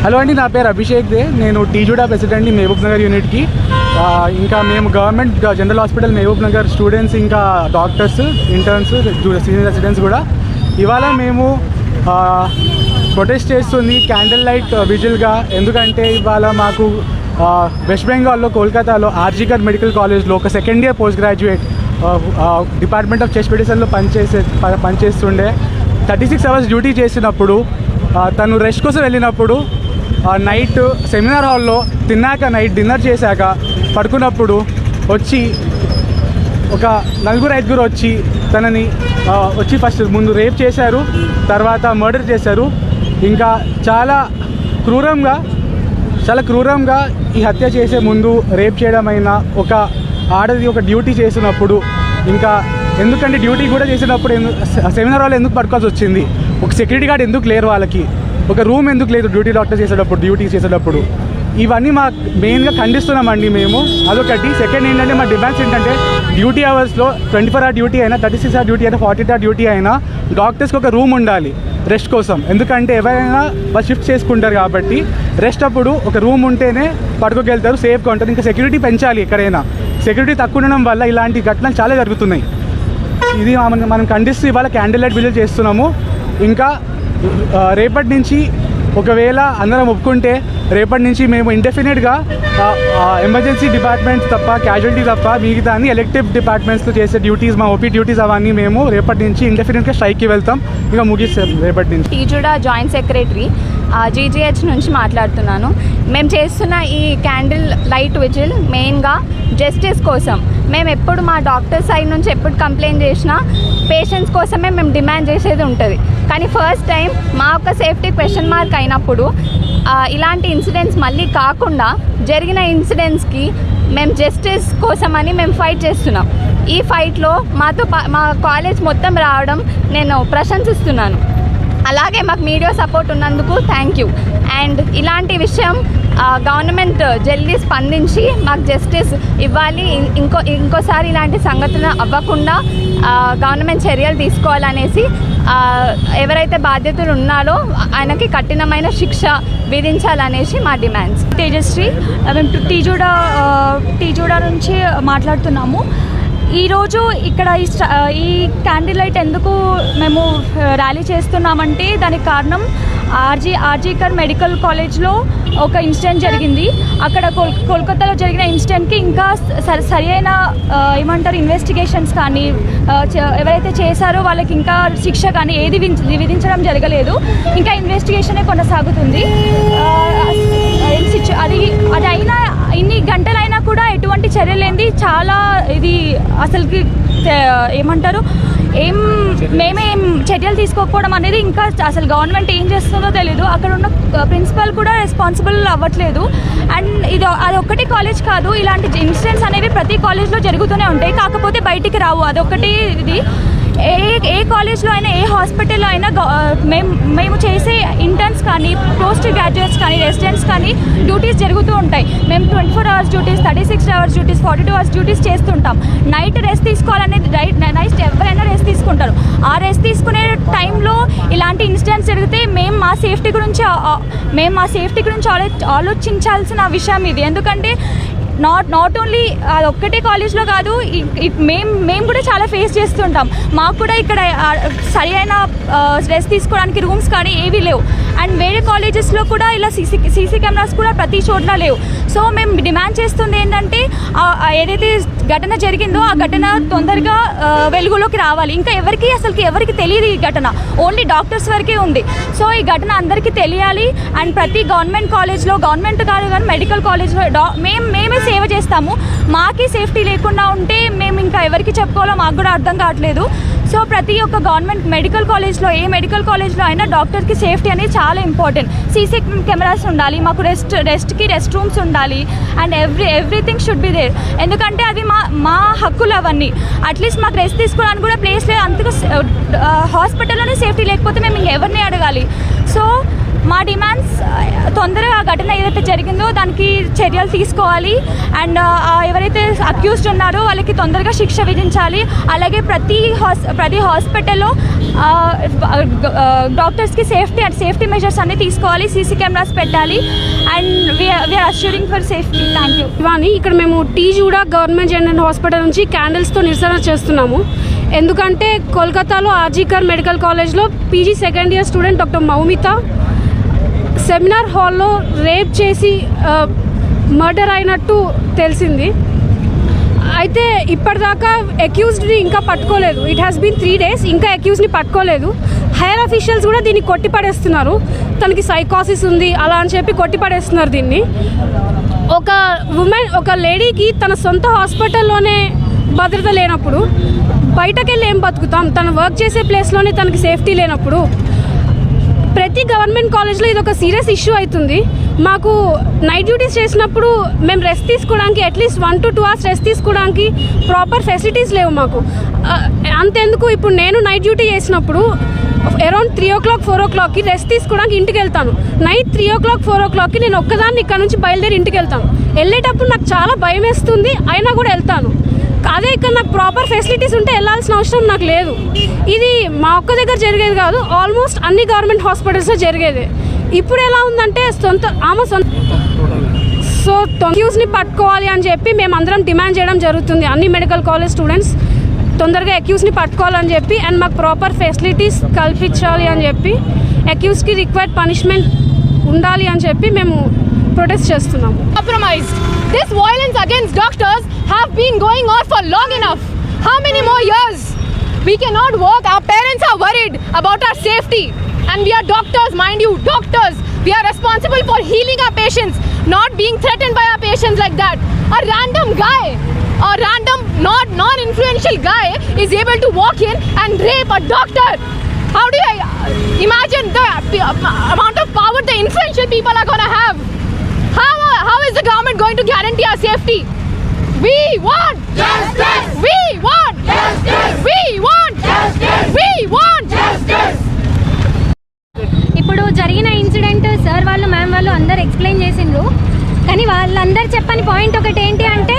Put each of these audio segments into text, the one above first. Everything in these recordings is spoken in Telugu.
హలో అండి, నా పేరు అభిషేక్ దే. నేను టీజూడా ప్రెసిడెంట్ని మహబూబ్ నగర్ యూనిట్కి. ఇంకా మేము government general hospital Mahabub Nagar students, ఇంకా డాక్టర్స్, ఇంటర్న్స్, సీనియర్ రెసిడెంట్స్ కూడా ఇవాళ మేము ప్రొటెస్ట్ చేస్తుంది క్యాండిల్ లైట్ విజిల్గా. ఎందుకంటే ఇవాళ మాకు వెస్ట్ బెంగాల్లో కోల్కతాలో ఆర్జీకర్ మెడికల్ కాలేజ్లో ఒక second year post graduate department of chest మెడిసిన్లో పనిచేస్తుండే 36 hours డ్యూటీ చేసినప్పుడు తను రెస్ట్ కోసం వెళ్ళినప్పుడు నైట్ సెమినార్ హాల్లో తిన్నాక నైట్ డిన్నర్ చేశాక పడుకున్నప్పుడు వచ్చి ఒక 4-5 వచ్చి తనని వచ్చి ఫస్ట్ ముందు రేప్ చేశారు, తర్వాత మర్డర్ చేశారు. ఇంకా చాలా క్రూరంగా ఈ హత్య చేసే ముందు రేప్ చేయడం అయినా ఒక ఆడది ఒక డ్యూటీ చేసినప్పుడు, ఇంకా ఎందుకంటే డ్యూటీ కూడా చేసినప్పుడు సెమినార్ హాల్ ఎందుకు పడుకోవాల్సి వచ్చింది, ఒక సెక్యూరిటీ గార్డ్ ఎందుకు లేరు, వాళ్ళకి ఒక రూమ్ ఎందుకు లేదు డ్యూటీ చేసేటప్పుడు ఇవన్నీ మా మెయిన్గా ఖండిస్తున్నామండి మేము. అదొకటి. సెకండ్ ఏంటంటే మా డిమాండ్స్ ఏంటంటే డ్యూటీ అవర్స్లో 24 hour డ్యూటీ అయినా, 36 hour డ్యూటీ అయినా, 40 hour డ్యూటీ అయినా డాక్టర్స్కి ఒక రూమ్ ఉండాలి రెస్ట్ కోసం. ఎందుకంటే ఎవరైనా వాళ్ళు షిఫ్ట్ చేసుకుంటారు కాబట్టి రెస్ట్ అప్పుడు ఒక రూమ్ ఉంటేనే పడుకోగలుగుతారు, సేఫ్గా ఉంటారు. ఇంకా సెక్యూరిటీ పెంచాలి. ఎక్కడైనా సెక్యూరిటీ తక్కువ ఉండడం వల్ల ఇలాంటి ఘటనలు చాలా జరుగుతున్నాయి. ఇది మనం ఖండిస్తూ ఇవాళ క్యాండిల్ లైట్ విజిల్ చేస్తున్నాము. ఇంకా రేపటి నుంచి ఒకవేళ అందరం ఒప్పుకుంటే రేపటి నుంచి మేము ఇండెఫినెట్గా ఎమర్జెన్సీ డిపార్ట్మెంట్స్ తప్ప, క్యాజువాలిటీ తప్ప మిగతా అన్ని ఎలెక్టివ్ డిపార్ట్మెంట్స్లో చేసే డ్యూటీస్, మా ఓపీ డ్యూటీస్ అవన్నీ మేము రేపటి నుంచి ఇండెఫినెట్గా స్ట్రైక్కి వెళ్తాం. ఇంకా ముగిస్తాం రేపటి నుంచి. టీజూడా జాయింట్ సెక్రటరీ జీజీహెచ్ నుంచి మాట్లాడుతున్నాను. మేము చేస్తున్న ఈ క్యాండిల్ లైట్ విజిల్ మెయిన్గా జస్టిస్ కోసం. మేము ఎప్పుడు మా డాక్టర్ సైడ్ నుంచి ఎప్పుడు కంప్లైంట్ చేసినా పేషెంట్స్ కోసమే మేము డిమాండ్ చేసేది ఉంటుంది. కానీ ఫస్ట్ టైం మా యొక్క సేఫ్టీ క్వశ్చన్ మార్క్ అయినప్పుడు ఇలాంటి ఇన్సిడెంట్స్ మళ్ళీ కాకుండా జరిగిన ఇన్సిడెంట్స్కి మేము జస్టిస్ కోసమని మేము ఫైట్ చేస్తున్నాం. ఈ ఫైట్లో మా కాలేజ్ మొత్తం రావడం నేను ప్రశంసిస్తున్నాను. అలాగే మాకు మీడియా సపోర్ట్ ఉన్నందుకు థ్యాంక్ యూ. అండ్ ఇలాంటి విషయం గవర్నమెంట్ జల్దీ స్పందించి మాకు జస్టిస్ ఇవ్వాలి. ఇంకోసారి ఇలాంటి సంఘటన అవ్వకుండా గవర్నమెంట్ చర్యలు తీసుకోవాలనేసి ఎవరైతే బాధ్యతలు ఉన్నారో ఆయనకి కఠినమైన శిక్ష విధించాలనేసి మా డిమాండ్స్. తేజశ్రీ, మేము టీజూడా నుంచి మాట్లాడుతున్నాము. ఈరోజు ఇక్కడ ఈ క్యాండిల్ లైట్ ఎందుకు మేము ర్యాలీ చేస్తున్నామంటే దానికి కారణం ఆర్జీకర్ మెడికల్ కాలేజ్లో ఒక ఇన్సిడెంట్ జరిగింది. అక్కడ కోల్కతాలో జరిగిన ఇన్సిడెంట్కి ఇంకా సరైన ఏమంటారు ఇన్వెస్టిగేషన్స్ కానీ ఎవరైతే చేశారో వాళ్ళకి ఇంకా శిక్ష కానీ ఏది విధించడం జరగలేదు. ఇంకా ఇన్వెస్టిగేషనే కొనసాగుతుంది. అది అయినా ఇన్ని గంటలైనా కూడా ఎటువంటి చర్యలేంది. చాలా ఇది అసలుకి ఏమంటారు మేమేం చర్యలు తీసుకోకపోవడం అనేది ఇంకా అసలు గవర్నమెంట్ ఏం చేస్తుందో తెలీదు. అక్కడ ఉన్న ప్రిన్సిపల్ కూడా రెస్పాన్సిబుల్ అవ్వట్లేదు. అండ్ అది ఒక్కటి కాలేజ్ కాదు, ఇలాంటి ఇన్సిడెంట్స్ అనేవి ప్రతి కాలేజ్లో జరుగుతూనే ఉంటాయి, కాకపోతే బయటికి రావు. అదొకటి. ఇది ఏ కాలేజ్లో అయినా, ఏ హాస్పిటల్లో అయినా మేము చేసే ఇంటర్న్స్ కానీ, పోస్ట్ గ్రాడ్యుయేట్స్ కానీ, రెసిడెంట్స్ కానీ డ్యూటీస్ జరుగుతూ ఉంటాయి. మేము 24 hours duties, 36 hours duties, 42 hours duties చేస్తుంటాం. నైట్ రెస్ట్ తీసుకోవాలనేది నైట్ ఎవరైనా రెస్ట్ తీసుకుంటారు. ఆ రెస్ట్ తీసుకునే టైంలో ఇలాంటి ఇన్సిడెంట్స్ జరిగితే మేము మా సేఫ్టీ గురించి ఆలోచించాల్సిన విషయం ఇది. ఎందుకంటే నాట్ ఓన్లీ అది ఒక్కటే కాలేజ్లో కాదు, మేము కూడా చాలా ఫేస్ చేస్తుంటాం. మాకు కూడా ఇక్కడ సరి అయిన రెస్ట్ తీసుకోవడానికి రూమ్స్ కానీ ఏవీ లేవు. అండ్ వేరే కాలేజెస్లో కూడా ఇలా సీసీ కెమెరాస్ కూడా ప్రతి చోట్ల లేవు. సో మేము డిమాండ్ చేస్తుంది ఏంటంటే ఏదైతే ఘటన జరిగిందో ఆ ఘటన తొందరగా వెలుగులోకి రావాలి. ఇంకా ఎవరికి తెలియదు ఈ ఘటన, ఓన్లీ డాక్టర్స్ వరకే ఉంది. సో ఈ ఘటన అందరికీ తెలియాలి. అండ్ ప్రతి గవర్నమెంట్ కాలేజ్లో, గవర్నమెంట్ కాదు కానీ మెడికల్ కాలేజ్లో మేమే సేవ చేస్తాము. మాకే సేఫ్టీ లేకుండా ఉంటే మేము ఇంకా ఎవరికి చెప్పుకోవాలో మాకు కూడా అర్థం కావట్లేదు. సో ప్రతి ఒక్క గవర్నమెంట్ మెడికల్ కాలేజ్లో, ఏ మెడికల్ కాలేజ్లో అయినా డాక్టర్కి సేఫ్టీ అనేది చాలా ఇంపార్టెంట్. సీసీ కెమెరాస్ ఉండాలి, మాకు రెస్ట్కి రెస్ట్ రూమ్స్ ఉండాలి. And everything should be there. ఎందుకంటే అవి మా హక్కులు అవన్నీ. అట్లీస్ట్ మాకు రెస్ట్ తీసుకోవడానికి కూడా ప్లేస్ లేదు. అంతగా హాస్పిటల్లోనే సేఫ్టీ లేకపోతే మేము ఎవరిని అడగాలి? సో మా డిమాండ్స్ తొందరగా ఆ ఘటన ఏదైతే జరిగిందో దానికి చర్యలు తీసుకోవాలి. అండ్ ఎవరైతే అక్యూజ్డ్ ఉన్నారో వాళ్ళకి తొందరగా శిక్ష విధించాలి. అలాగే ప్రతి హాస్పిటల్లో డాక్టర్స్కి సేఫ్టీ మెజర్స్ అన్నీ తీసుకోవాలి. సీసీ కెమెరాస్ పెట్టాలి. And we are assuring for safety. Thank you. ఇవాని ఇక్కడ మేము టీజూడా గవర్నమెంట్ జనరల్ హాస్పిటల్ నుంచి క్యాండిల్స్తో నిరసన చేస్తున్నాము. ఎందుకంటే కోల్కతాలో ఆర్జీకర్ మెడికల్ కాలేజ్లో PG second year student doctor Moumita seminar హాల్లో రేప్ చేసి మర్డర్ అయినట్టు తెలిసింది. అయితే ఇప్పటిదాకా అక్యూజ్డ్ని ఇంకా పట్టుకోలేదు. ఇట్ హ్యాస్ బీన్ 3 days, ఇంకా అక్యూజ్ని పట్టుకోలేదు. హైయర్ అఫీషియల్స్ కూడా దీన్ని కొట్టిపడేస్తున్నారు. తనకి సైకాసిస్ ఉంది అలా అని చెప్పి కొట్టిపడేస్తున్నారు దీన్ని. ఒక లేడీకి తన సొంత హాస్పిటల్లోనే భద్రత లేనప్పుడు బయటకెళ్ళి ఏం బతుకుతాం? తను వర్క్ చేసే ప్లేస్లోనే తనకి సేఫ్టీ లేనప్పుడు ప్రతి గవర్నమెంట్ కాలేజ్లో ఇది ఒక సీరియస్ ఇష్యూ అవుతుంది. మాకు నైట్ డ్యూటీస్ చేసినప్పుడు మేము రెస్ట్ తీసుకోవడానికి అట్లీస్ట్ 1 to 2 hours రెస్ట్ తీసుకోవడానికి ప్రాపర్ ఫెసిలిటీస్ లేవు మాకు. అంతెందుకు, ఇప్పుడు నేను నైట్ డ్యూటీ చేసినప్పుడు అరౌండ్ 3 o'clock 4 o'clockకి రెస్ట్ తీసుకోవడానికి ఇంటికి వెళ్తాను. నైట్ 3 o'clock 4 o'clockకి నేను ఒక్కదాన్ని ఇక్కడ నుంచి బయలుదేరి ఇంటికి వెళ్తాను. వెళ్ళేటప్పుడు నాకు చాలా భయం వేస్తుంది, అయినా కూడా వెళ్తాను. అదే ఇక్కడ నాకు ప్రాపర్ ఫెసిలిటీస్ ఉంటే వెళ్ళాల్సిన అవసరం నాకు లేదు. ఇది మా ఒక్క దగ్గర జరిగేది కాదు, ఆల్మోస్ట్ అన్ని గవర్నమెంట్ హాస్పిటల్స్లో జరిగేది. ఇప్పుడు ఎలా ఉందంటే అక్యూజ్ని పట్టుకోవాలి అని చెప్పి మేమందరం డిమాండ్ చేయడం జరుగుతుంది. అన్ని మెడికల్ కాలేజ్ స్టూడెంట్స్ తొందరగా అక్యూజ్ని పట్టుకోవాలని చెప్పి అండ్ మాకు ప్రాపర్ ఫెసిలిటీస్ కల్పించాలి అని చెప్పి అక్యూజ్కి రిక్వైర్డ్ పనిష్మెంట్ ఉండాలి అని చెప్పి మేము ప్రొటెస్ట్ చేస్తున్నాము. Compromised. This violence against doctors have been going on for long enough. How many more years? We cannot work. Our parents are worried about our safety. And we are doctors, mind you, doctors. We are responsible for healing our patients, not being threatened by our patients like that. A random guy, a random non-influential guy is able to walk in and rape a doctor. How do you imagine the amount of power the influential people are going to have? How is the government going to guarantee our safety? We want justice. We want justice. We want justice. We want justice. ఇప్పుడు జరిగిన ఇన్సిడెంట్ సార్ వాళ్ళు మ్యామ్ వాళ్ళు అందరు ఎక్స్ప్లెయిన్ చేసిండ్రు. కానీ వాళ్ళందరూ చెప్పని పాయింట్ ఒకటి ఏంటి అంటే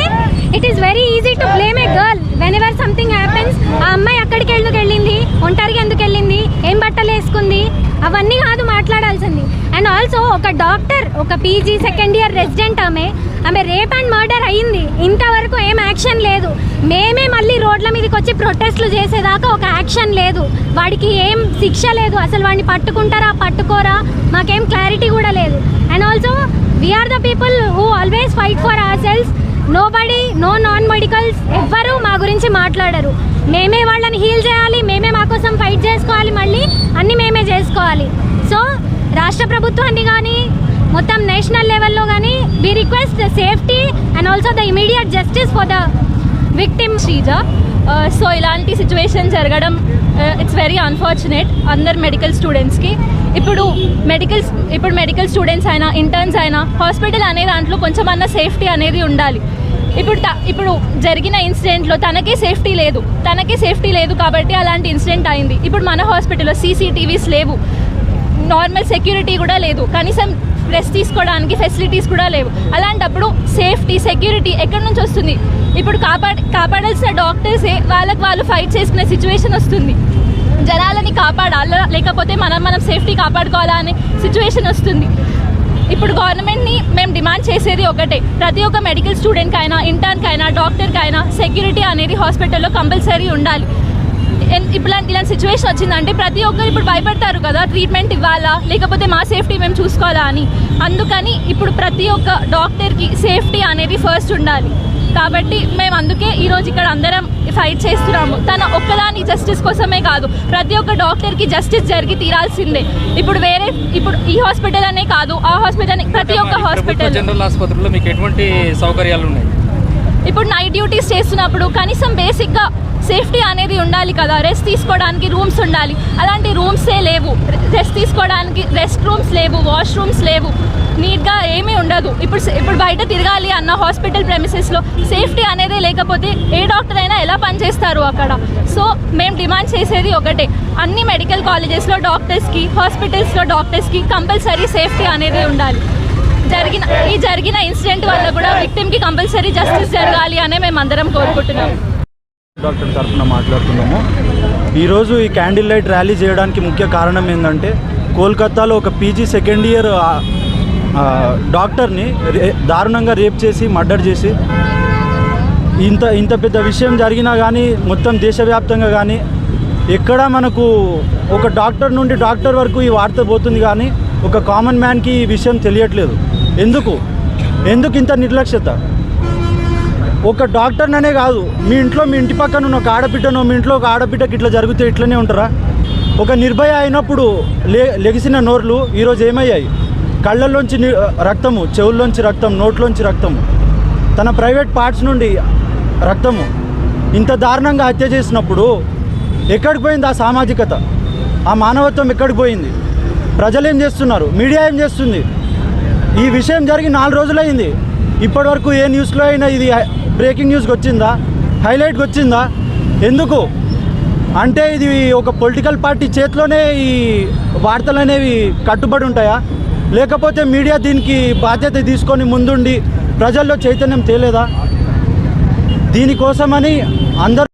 it is very easy to blame A girl when ever something happens. ఆ అమ్మాయి అక్కడికి ఎందుకు వెళ్ళింది, ఒంటరిగా ఎందుకు వెళ్ళింది, ఏం బట్టలు వేసుకుంది, అవన్నీ కాదు మాట్లాడాల్సింది. అండ్ ఆల్సో ఒక డాక్టర్, ఒక పీజీ సెకండ్ ఇయర్ రెసిడెంట్ ఆమె రేప్ అండ్ మర్డర్ అయ్యింది, ఇంతవరకు ఏం యాక్షన్ లేదు. మేమే మళ్ళీ రోడ్ల మీదకి వచ్చి ప్రొటెస్ట్లు చేసేదాకా ఒక యాక్షన్ లేదు. వాడికి ఏం శిక్ష లేదు. అసలు వాడిని పట్టుకుంటారా పట్టుకోరా మాకేం క్లారిటీ కూడా లేదు. And also we are the people who always fight for ourselves. Nobody, no non medicals ఎవ్వరూ మా గురించి మాట్లాడరు. మేమే వాళ్ళని హీల్ చేయాలి, మేమే మా కోసం ఫైట్ చేసుకోవాలి, మళ్ళీ అన్నీ మేమే చేసుకోవాలి. సో రాష్ట్ర ప్రభుత్వాన్ని కానీ మొత్తం నేషనల్ లెవెల్లో కానీ we request the safety and also the immediate justice for the victim. Sreeja. So ఇలాంటి సిచ్యువేషన్ జరగడం ఇట్స్ వెరీ అన్ఫార్చునేట్ అందరు మెడికల్ స్టూడెంట్స్కి. ఇప్పుడు మెడికల్ స్టూడెంట్స్ అయినా ఇంటర్న్స్ అయినా హాస్పిటల్ అనే దాంట్లో కొంచెమన్నా సేఫ్టీ అనేది ఉండాలి. ఇప్పుడు జరిగిన ఇన్సిడెంట్లో తనకే సేఫ్టీ లేదు కాబట్టి అలాంటి ఇన్సిడెంట్ అయింది. ఇప్పుడు మన హాస్పిటల్లో CCTVs లేవు, నార్మల్ సెక్యూరిటీ కూడా లేదు, కనీసం రెస్ట్ తీసుకోవడానికి ఫెసిలిటీస్ కూడా లేవు. అలాంటప్పుడు సేఫ్టీ సెక్యూరిటీ ఎక్కడి నుంచి వస్తుంది? ఇప్పుడు కాపాడాల్సిన డాక్టర్సే వాళ్ళు ఫైట్ చేసుకునే సిచ్యువేషన్ వస్తుంది. జనాలని కాపాడాలా లేకపోతే మనం సేఫ్టీ కాపాడుకోవాలా అనే సిచ్యువేషన్ వస్తుంది. ఇప్పుడు గవర్నమెంట్ని మేము డిమాండ్ చేసేది ఒకటే, ప్రతి ఒక్క మెడికల్ స్టూడెంట్కి అయినా ఇంటర్న్కి అయినా డాక్టర్కి అయినా సెక్యూరిటీ అనేది హాస్పిటల్లో కంపల్సరీ ఉండాలి. ఇలాంటి సిచ్యువేషన్ వచ్చిందంటే ప్రతి ఒక్కరు ఇప్పుడు భయపడతారు కదా, ట్రీట్మెంట్ ఇవ్వాలా లేకపోతే మా సేఫ్టీ మేము చూసుకోవాలా అని. అందుకని ఇప్పుడు ప్రతి ఒక్క డాక్టర్కి సేఫ్టీ అనేది ఫస్ట్ ఉండాలి. కాబట్టి మేము అందుకే ఈరోజు ఇక్కడ అందరం ఫైట్ చేస్తున్నాము. తన ఒక్కదాని జస్టిస్ కోసమే కాదు, ప్రతి ఒక్క డాక్టర్కి జస్టిస్ జరిగి తీరాల్సిందే. ఇప్పుడు ఈ హాస్పిటల్ అనే కాదు, ఆ హాస్పిటల్ ప్రతి ఒక్క హాస్పిటల్ జనరల్ ఆసుపత్రిలో మీకు ఎటువంటి సౌకర్యాలు ఉన్నాయి? ఇప్పుడు నైట్ డ్యూటీస్ చేస్తున్నప్పుడు కనీసం బేసిక్గా సేఫ్టీ అనేది ఉండాలి కదా. రెస్ట్ తీసుకోవడానికి రూమ్స్ ఉండాలి, అలాంటి రూమ్సే లేవు. రెస్ట్ తీసుకోవడానికి రెస్ట్ రూమ్స్ లేవు, వాష్రూమ్స్ లేవు, నీట్గా ఏమీ ఉండదు. ఇప్పుడు బయట తిరగాలి అన్న హాస్పిటల్ ప్రెమిసెస్లో సేఫ్టీ అనేది లేకపోతే ఏ డాక్టర్ అయినా ఎలా పనిచేస్తారు అక్కడ. సో మేము డిమాండ్ చేసేది ఒకటే, అన్ని మెడికల్ కాలేజెస్లో డాక్టర్స్కి, హాస్పిటల్స్లో డాక్టర్స్కి కంపల్సరీ సేఫ్టీ అనేది ఉండాలి. జరిగిన ఇన్సిడెంట్ వల్ల కూడా విక్టిమ్కి కంపల్సరీ జస్టిస్ జరగాలి అనే మేము అందరం కోరుకుంటున్నాము. డాక్టర్ తరఫున మాట్లాడుతున్నాము. ఈరోజు ఈ క్యాండిల్ లైట్ ర్యాలీ చేయడానికి ముఖ్య కారణం ఏంటంటే, కోల్కతాలో ఒక పీజీ సెకండ్ ఇయర్ డాక్టర్ని దారుణంగా రేప్ చేసి మర్డర్ చేసి ఇంత పెద్ద విషయం జరిగినా కానీ మొత్తం దేశవ్యాప్తంగా కానీ ఎక్కడా మనకు ఒక డాక్టర్ నుండి డాక్టర్ వరకు ఈ వార్త పోతుంది, కానీ ఒక కామన్ మ్యాన్కి ఈ విషయం తెలియట్లేదు. ఎందుకు ఇంత నిర్లక్ష్యత? ఒక డాక్టర్ననే కాదు, మీ ఇంటి పక్కన ఉన్న ఒక ఆడబిడ్డనో, మీ ఇంట్లో ఒక ఆడబిడ్డకి ఇట్లా జరిగితే ఇట్లనే ఉంటారా? ఒక నిర్భయ అయినప్పుడు లెగిసిన నోర్లు ఈరోజు ఏమయ్యాయి? కళ్ళల్లోంచి రక్తము, చెవుల్లోంచి రక్తం, నోట్లోంచి రక్తము, తన ప్రైవేట్ పార్ట్స్ నుండి రక్తము. ఇంత దారుణంగా హత్య చేసినప్పుడు ఎక్కడికి పోయింది ఆ సామాజికత, ఆ మానవత్వం ఎక్కడికి పోయింది? ప్రజలు ఏం చేస్తున్నారు? మీడియా ఏం చేస్తుంది? ఈ విషయం జరిగి 4 రోజులైంది. ఇప్పటివరకు ఏ న్యూస్లో అయినా ఇది బ్రేకింగ్ న్యూస్కి వచ్చిందా? హైలైట్కి వచ్చిందా? ఎందుకు అంటే ఇది ఒక పొలిటికల్ పార్టీ చేతిలోనే ఈ వార్తలు అనేవి కట్టుబడి ఉంటాయా? లేకపోతే మీడియా దీనికి బాధ్యత తీసుకొని ముందుండి ప్రజల్లో చైతన్యం తేలేదా? దీనికోసమని అందరూ